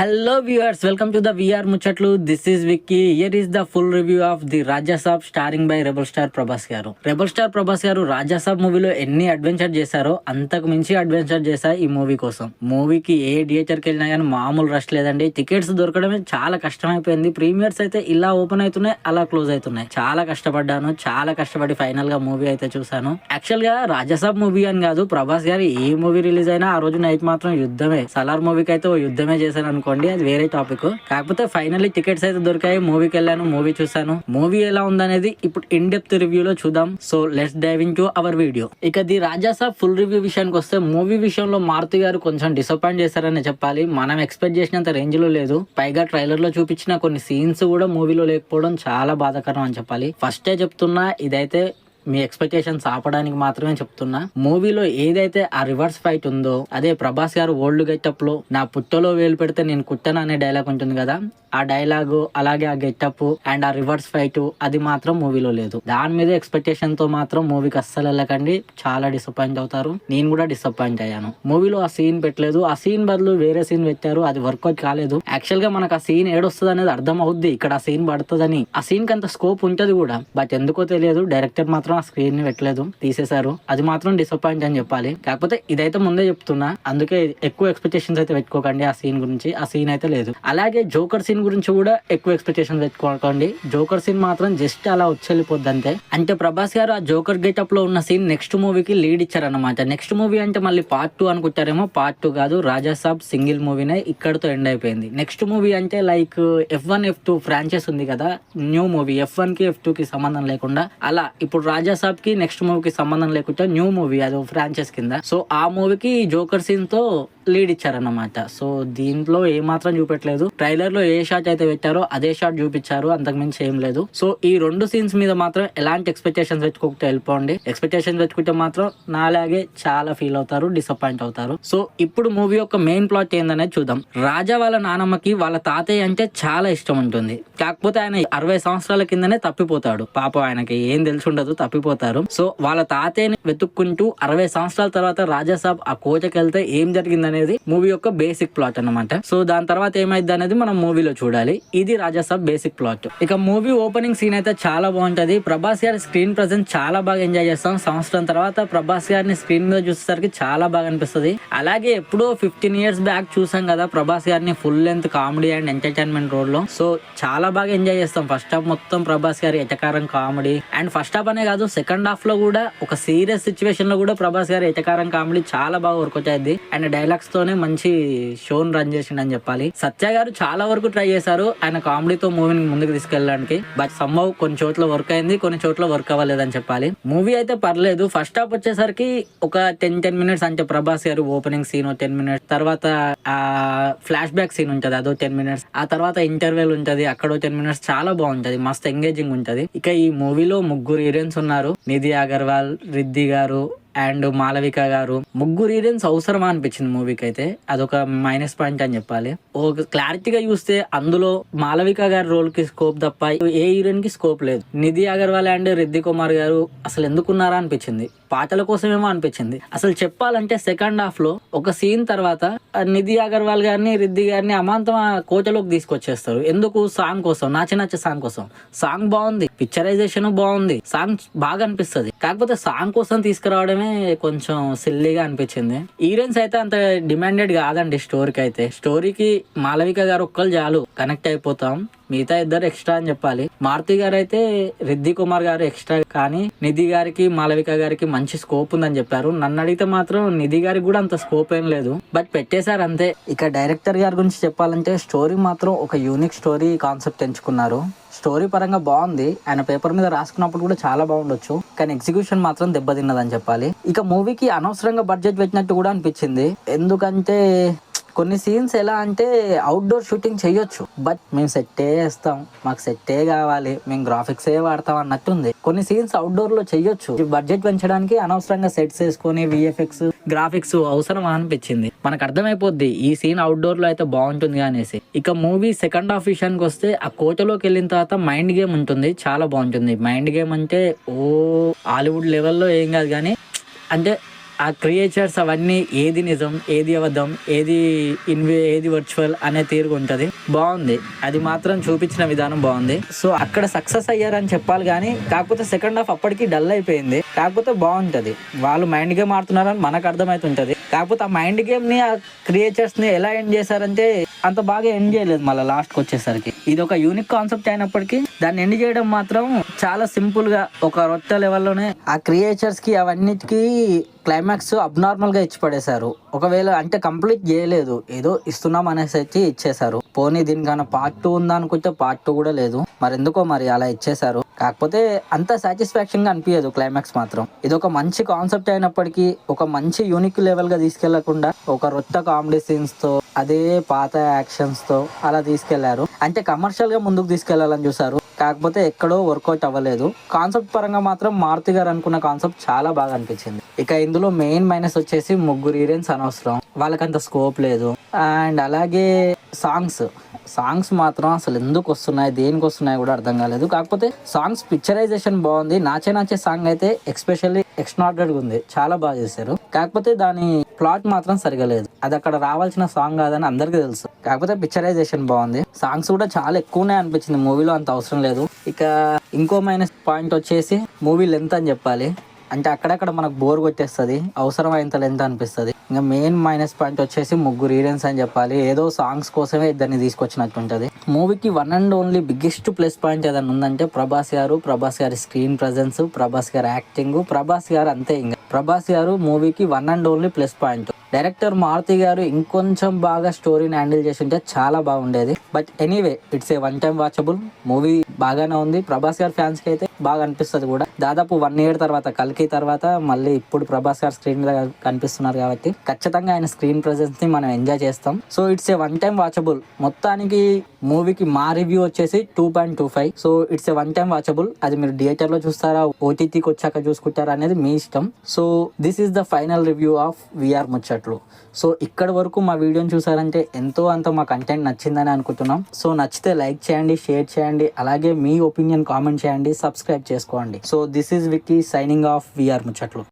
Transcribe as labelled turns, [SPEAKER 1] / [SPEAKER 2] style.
[SPEAKER 1] Hello viewers, welcome to the VR Muchatlu. This is Vicky. Here is the full review of the Raja Saab starring by Rebel Star Prabhas garu. Rebel Star Prabhas garu Raja Saab మూవీలో ఎన్ని adventure చేశారో అంతకు మించి adventure చేశా ఈ movie కోసం. మూవీకి ఏ థియేటర్కి వెళ్ళినా కానీ మామూలు రష్ లేదండి. టికెట్స్ దొరకడమే చాలా కష్టమైపోయింది. ప్రీమియర్స్ అయితే ఇలా ఓపెన్ అవుతున్నాయి, అలా క్లోజ్ అవుతున్నాయి. చాలా కష్టపడ్డాను, చాలా కష్టపడి ఫైనల్ గా మూవీ అయితే చూసాను. యాక్చువల్ గా రాజా సాబ్ మూవీ అని కాదు, ప్రభాస్ గారి ఏ మూవీ రిలీజ్ అయినా ఆ రోజు నైట్ మాత్రం యుద్ధమే. సలార్ మూవీకి అయితే ఓ యుద్ధమే చేశాను అనుకోండి, అది వేరే టాపిక్. కాకపోతే ఫైనల్లీ టికెట్స్ అయితే దొరికాయి, మూవీకి వెళ్ళాను, మూవీ చూసాను. మూవీ ఎలా ఉందనేది ఇప్పుడు ఇన్ డెప్త్ రివ్యూలో చూద్దాం. So let's dive into our video. ఇక the Raja Saab full review విషయానికి వస్తే, మూవీ విషయంలో మారుతి గారు కొంచెం డిసప్పాయింట్ చేశారని చెప్పాలి. మనం ఎక్స్పెక్ట్ చేసినంత రేంజ్ లో లేదు. పైగా ట్రైలర్ లో చూపించిన కొన్ని సీన్స్ కూడా మూవీలో లేకపోవడం చాలా బాధాకరం అని చెప్పాలి. ఫస్టే చెప్తున్నా, ఇదైతే మీ ఎక్స్పెక్టేషన్స్ ఆపడానికి మాత్రమే చెప్తున్నా. మూవీలో ఏదైతే ఆ రివర్స్ ఫైట్ ఉందో, అదే ప్రభాస్ గారు ఓల్డ్ గెటప్ లో నా పుట్టలో వేలు పెడితే నేను కుట్టను అనే డైలాగ్ ఉంటుంది కదా, ఆ డైలాగు అలాగే ఆ గెటప్ అండ్ ఆ రివర్స్ ఫైట్ అది మాత్రం మూవీలో లేదు. దాని మీద ఎక్స్పెక్టేషన్ తో మాత్రం మూవీకి అస్సలు వెళ్ళకండి, చాలా డిసప్పాయింట్ అవుతారు. నేను కూడా డిసప్పాయింట్ అయ్యాను. మూవీలో ఆ సీన్ పెట్టలేదు, ఆ సీన్ బదులు వేరే సీన్ పెట్టారు, అది వర్కౌట్ కాలేదు. యాక్చువల్ గా మనకు ఆ సీన్ ఏడొస్తుంది అనేది అర్థం అవుద్ది, ఇక్కడ ఆ సీన్ పడుతుందని. ఆ సీన్ కి అంత స్కోప్ ఉంటది కూడా, బట్ ఎందుకో తెలియదు డైరెక్టర్ మాత్రం ఆ స్క్రీన్ ని పెట్టలేదు, తీసేశారు. అది మాత్రం డిసప్పాయింట్ అని చెప్పాలి. కాకపోతే ఇదైతే ముందే చెప్తున్నా, అందుకే ఎక్కువ ఎక్స్పెక్టేషన్స్ అయితే పెట్టుకోకండి ఆ సీన్ గురించి. ఆ సీన్ అయితే లేదు. అలాగే జోకర్ సీన్ గురించి కూడా ఎక్కువ ఎక్స్పెక్టేషన్ పెట్టుకోకండి. జోకర్ సీన్ మాత్రం జస్ట్ అలా వచ్చేళ్ళిపోద్ది అంతే. అంటే ప్రభాస్ గారు ఆ జోకర్ గెటప్ లో ఉన్న సీన్ నెక్స్ట్ మూవీకి లీడ్ ఇచ్చారన్నమాట. నెక్స్ట్ మూవీ అంటే మళ్ళీ పార్ట్ 2 అనుకుంటారేమో, పార్ట్ 2 కాదు, రాజా సాబ్ సింగిల్ మూవీనే ఇక్కడతో ఎండ్ అయిపోయింది. నెక్స్ట్ మూవీ అంటే లైక్ F1 F2 ఫ్రాంచైజ్ ఉంది కదా, న్యూ మూవీ F1 కి F2 కి సంబంధం లేకుండా, అలా ఇప్పుడు రాజా సాబ్ కి నెక్స్ట్ మూవీకి సంబంధం లేకుండా న్యూ మూవీ, అది ఫ్రాంచైజ్ కింద. సో ఆ మూవీకి జోకర్ సీన్ తో లీడ్ ఇచ్చారన్నమాట. సో దీంట్లో ఏ మాత్రం చూపెట్టలేదు. ట్రైలర్ లో ఏ షాట్ అయితే పెట్టారో అదే షాట్ చూపించారు, అంతకు మించి ఏం లేదు. సో ఈ రెండు సీన్స్ మీద మాత్రం ఎలాంటి ఎక్స్పెక్టేషన్స్ పెట్టుకుంటే వెళ్ళిపోండి. ఎక్స్పెక్టేషన్స్ పెట్టుకుంటే మాత్రం నాలాగే చాలా ఫీల్ అవుతారు, డిసప్పాయింట్ అవుతారు. సో ఇప్పుడు మూవీ యొక్క మెయిన్ ప్లాట్ ఏందనేది చూద్దాం. రాజా వాళ్ళ నానమ్మకి వాళ్ళ తాతయ్య అంటే చాలా ఇష్టం ఉంటుంది. కాకపోతే ఆయన 60 సంవత్సరాల కిందనే తప్పిపోతాడు. పాపం ఆయనకి ఏం తెలిసి ఉండదు, తప్పిపోతారు. సో వాళ్ళ తాతయ్యని వెతుక్కుంటూ 60 సంవత్సరాల తర్వాత రాజా సాబ్ ఆ కోటకి వెళ్తే ఏం జరిగింది అనేది మూవీ యొక్క బేసిక్ ప్లాట్ అన్నమాట. సో దాని తర్వాత ఏమైంది అనేది మనం మూవీలో చూడాలి. ఇది రాజా సాబ్ బేసిక్ ప్లాట్. ఇక మూవీ ఓపెనింగ్ సీన్ అయితే చాలా బాగుంటది. ప్రభాస్ గారి స్క్రీన్ ప్రెజెన్స్ చాలా బాగా ఎంజాయ్ చేస్తాం. సంవత్సరం తర్వాత ప్రభాస్ గారిని స్క్రీన్ మీద చూసేసరికి చాలా బాగా అనిపిస్తుంది. అలాగే ఎప్పుడో 15 years బ్యాక్ చూసాం కదా ప్రభాస్ గారిని full length comedy and entertainment role లో. సో చాలా బాగా ఎంజాయ్ చేస్తాం. ఫస్ట్ హాఫ్ మొత్తం ప్రభాస్ గారి ఎటకారం కామెడీ, అండ్ ఫస్ట్ హాఫ్ అనే కాదు సెకండ్ హాఫ్ లో కూడా ఒక సీరియస్ సిచ్యువేషన్ లో కూడా ప్రభాస్ గారి ఎటకారం కామెడీ చాలా బాగా వర్క్ అవుతుంది. అండ్ డైలాగ్స్ తోనే మంచి షోన్ రన్ చేసిండని చెప్పాలి. సత్య గారు చాలా వరకు ట్రై చేశారు ఆయన కామెడీతో మూవీని ముందుకు తీసుకెళ్ళడానికి, బట్ సమ్హౌ కొన్ని చోట్ల వర్క్ అయింది, కొన్ని చోట్ల వర్క్ అవ్వలేదని చెప్పాలి. మూవీ అయితే పర్లేదు. ఫస్ట్ హాఫ్ వచ్చేసరికి ఒక 10 minutes అంటే ప్రభాస్ గారు ఓపెనింగ్ సీన్ 10 minutes, తర్వాత ఆ ఫ్లాష్ బ్యాక్ సీన్ ఉంటది అదో 10 minutes, ఆ తర్వాత ఇంటర్వెల్ ఉంటది అక్కడో 10 minutes, చాలా బాగుంటది, మస్త్ ఎంగేజింగ్ ఉంటది. ఇక ఈ మూవీలో 3 హీరోయిన్స్ ఉన్నారు, నిధి అగర్వాల్, రిద్ది గారు అండ్ మాలవిక గారు. 3 హీరోయిన్స్ అవసరమా అనిపించింది మూవీకి అయితే, అదొక మైనస్ పాయింట్ అని చెప్పాలి. ఒక క్లారిటీగా చూస్తే అందులో మాలవిక గారి రోల్ కి స్కోప్ తప్ప ఏ హీరోయిన్ కి స్కోప్ లేదు. నిధి అగర్వాల్ అండ్ రిద్ది కుమార్ గారు అసలు ఎందుకున్నారా అనిపించింది, పాటల కోసమేమో అనిపించింది. అసలు చెప్పాలంటే సెకండ్ హాఫ్ లో ఒక సీన్ తర్వాత నిధి అగర్వాల్ గారిని రిద్ది గారిని అమాంతం కోటలోకి తీసుకొచ్చేస్తారు. ఎందుకు? సాంగ్ కోసం, నచ్చ సాంగ్ కోసం. సాంగ్ బాగుంది, పిక్చరైజేషన్ బాగుంది, సాంగ్ బాగా అనిపిస్తుంది. కాకపోతే సాంగ్ కోసం తీసుకురావడమే కొంచెం సిల్లీగా అనిపించింది. హీరోయిన్స్ అయితే అంత డిమాండెడ్ కాదండి స్టోరీకి అయితే. స్టోరీకి మాలవిక గారు ఒక్కరు చాలు, కనెక్ట్ అయిపోతాం. మిగతా ఇద్దరు ఎక్స్ట్రా అని చెప్పాలి. మారుతి గారు అయితే రిద్ది కుమార్ గారు ఎక్స్ట్రా, కానీ నిధి గారికి మాలవిక గారికి మంచి స్కోప్ ఉందని చెప్పారు. నన్ను అడిగితే మాత్రం నిధి గారికి కూడా అంత స్కోప్ ఏం లేదు, బట్ పెట్టేశారు అంతే. ఇక డైరెక్టర్ గారి గురించి చెప్పాలంటే స్టోరీ మాత్రం ఒక యూనిక్ స్టోరీ కాన్సెప్ట్ ఎంచుకున్నారు. స్టోరీ పరంగా బాగుంది, ఆయన పేపర్ మీద రాసుకున్నప్పుడు కూడా చాలా బాగుండొచ్చు, కానీ ఎగ్జిక్యూషన్ మాత్రం దెబ్బతిన్నదని చెప్పాలి. ఇక మూవీకి అనవసరంగా బడ్జెట్ పెట్టినట్టు కూడా అనిపించింది. ఎందుకంటే కొన్ని సీన్స్ ఎలా అంటే అవుట్డోర్ షూటింగ్ చేయొచ్చు, బట్ మేము సెట్టే వేస్తాం, మాకు సెట్టే కావాలి, మేము గ్రాఫిక్స్ ఏ వాడతాం అన్నట్టుంది. కొన్ని సీన్స్ అవుట్డోర్ లో చేయొచ్చు, బడ్జెట్ పెంచడానికి అనవసరంగా సెట్స్ వేసుకొని విఎఫ్ఎక్స్ గ్రాఫిక్స్ అవసరం అనిపించింది. మనకు అర్థమైపోద్ది ఈ సీన్ అవుట్డోర్ లో అయితే బాగుంటుంది అనేసి. ఇక మూవీ సెకండ్ హాఫ్ విషయానికి వస్తే, ఆ కోటలోకి వెళ్ళిన తర్వాత మైండ్ గేమ్ ఉంటుంది, చాలా బాగుంటుంది. మైండ్ గేమ్ అంటే ఓ హాలీవుడ్ లెవెల్లో ఏం కాదు, కానీ అంటే ఆ క్రియేచర్స్ అవన్నీ ఏది నిజం, ఏది అబద్ధం, ఏది వర్చువల్ అనే తీరుగా ఉంటుంది. బాగుంది, అది మాత్రం చూపించిన విధానం బాగుంది. సో అక్కడ సక్సెస్ అయ్యారని చెప్పాలి కానీ, కాకపోతే సెకండ్ హాఫ్ అప్పటికి డల్ అయిపోయింది. కాకపోతే బాగుంటది, వాళ్ళు మైండ్ గేమ్ ఆడుతున్నారని మనకు అర్థమవుతుంటది. కాకపోతే ఆ మైండ్ గేమ్ ని, ఆ క్రియేచర్స్ ని ఎలా ఎండ్ చేశారంటే అంత బాగా ఎండ్ చేయలేదు. మళ్ళీ లాస్ట్ కి వచ్చేసరికి ఇది ఒక యూనిక్ కాన్సెప్ట్ అయినప్పటికీ దాన్ని ఎండ్ చేయడం మాత్రం చాలా సింపుల్ గా ఒక రొట్టె లెవెల్లోనే ఆ క్రియేచర్స్ కి అవన్నిటికీ క్లైమాక్స్ అబ్నార్మల్ గా ఇచ్చి పడేశారు. ఒకవేళ అంటే కంప్లీట్ చేయలేదు, ఏదో ఇస్తున్నాం అనేసి వచ్చి ఇచ్చేశారు. పోనీ దీనికన్నా పార్ట్ 2 ఉందా అనుకుంటే పార్ట్ 2 కూడా లేదు. మరి ఎందుకో మరి అలా ఇచ్చేశారు. కాకపోతే అంత సాటిస్ఫాక్షన్ గా అనిపించదు క్లైమాక్స్ మాత్రం. ఇది ఒక మంచి కాన్సెప్ట్ అయినప్పటికీ ఒక మంచి యూనిక్ లెవెల్ గా తీసుకెళ్లకుండా ఒక రొట్ట కామెడీ సీన్స్ తో, అదే పాత యాక్షన్స్ తో అలా తీసుకెళ్లారు. అంటే కమర్షియల్ గా ముందుకు తీసుకెళ్లాలని చూసారు, కాకపోతే ఎక్కడో వర్కౌట్ అవ్వలేదు. కాన్సెప్ట్ పరంగా మాత్రం మారుతి గారు అనుకున్న కాన్సెప్ట్ చాలా బాగా అనిపించింది. ఇక ఇందులో మెయిన్ మైనస్ వచ్చేసి ముగ్గురు హీరోయిన్స్ అనవసరం, వాళ్ళకంత స్కోప్ లేదు. అండ్ అలాగే సాంగ్స్ మాత్రం అసలు ఎందుకు వస్తున్నాయి, దేనికి వస్తున్నాయి కూడా అర్థం కాలేదు. కాకపోతే సాంగ్స్ పిక్చరైజేషన్ బాగుంది. నాచే సాంగ్ అయితే ఎక్స్పెషల్లీ ఎక్స్ట్రార్డినరీగా ఉంది, చాలా బాగా చేశారు. కాకపోతే దాని ప్లాట్ మాత్రం సరిగా లేదు. అది అక్కడ రావాల్సిన సాంగ్ కాదని అందరికీ తెలుసు. కాకపోతే పిక్చరైజేషన్ బాగుంది. సాంగ్స్ కూడా చాలా ఎక్కువనే అనిపించింది, మూవీలో అంత అవసరం లేదు. ఇక ఇంకో మైనస్ పాయింట్ వచ్చేసి మూవీ లెంత్ అని చెప్పాలి. అంటే అక్కడక్కడ మనకు బోర్ కొట్టేస్తుంది, అవసరమైనంత లెంత్ అనిపిస్తుంది. ఇంకా మెయిన్ మైనస్ పాయింట్ వచ్చేసి ముగ్గురు హీరోయిన్స్ అని చెప్పాలి. ఏదో సాంగ్స్ కోసమే ఇద్దరిని తీసుకొచ్చినట్టు ఉంటుంది. మూవీకి one and only biggest plus point ఏదైనా ఉందంటే ప్రభాస్ గారి స్క్రీన్ ప్రెజెన్స్, ప్రభాస్ గారి యాక్టింగ్, ప్రభాస్ గారు అంతే. ఇంకా ప్రభాస్ గారు మూవీకి one and only plus point. Director Maruthi గారు ఇంకొంచెం బాగా స్టోరీని హ్యాండిల్ చేసి ఉంటే చాలా బాగుండేది. But anyway it's a one time watchable movie. బాగానే ఉంది. ప్రభాస్ గారి ఫ్యాన్స్ కి అయితే బాగా అనిపిస్తుంది కూడా. దాదాపు 1 year తర్వాత, కల్కి తర్వాత మళ్ళీ ఇప్పుడు ప్రభాస్ గారు స్క్రీన్ మీద కనిపిస్తున్నారు కాబట్టి ఖచ్చితంగా ఆయన స్క్రీన్ ప్రెజెన్స్ ని మనం ఎంజాయ్ చేస్తాం. So it's a one time watchable. మొత్తానికి మూవీకి మా రివ్యూ వచ్చేసి 2.25. So it's a one time watchable. అది మీరు థియేటర్ లో చూస్తారా, ఓటీటీకి వచ్చాక చూసుకుంటారా అనేది మీ ఇష్టం. So this is the final review of VR ముచ్చట్లు. సో ఇక్కడి వరకు మా వీడియోని చూసారంటే ఎంతో అంత మా కంటెంట్ నచ్చిందని అనుకుంటున్నాం. సో నచ్చితే లైక్ చేయండి, షేర్ చేయండి, అలాగే మీ ఒపీనియన్ కామెంట్ చేయండి, సబ్స్క్రైబ్ చేసుకోండి. So this is Vicky signing off VR ముచ్చట్లు.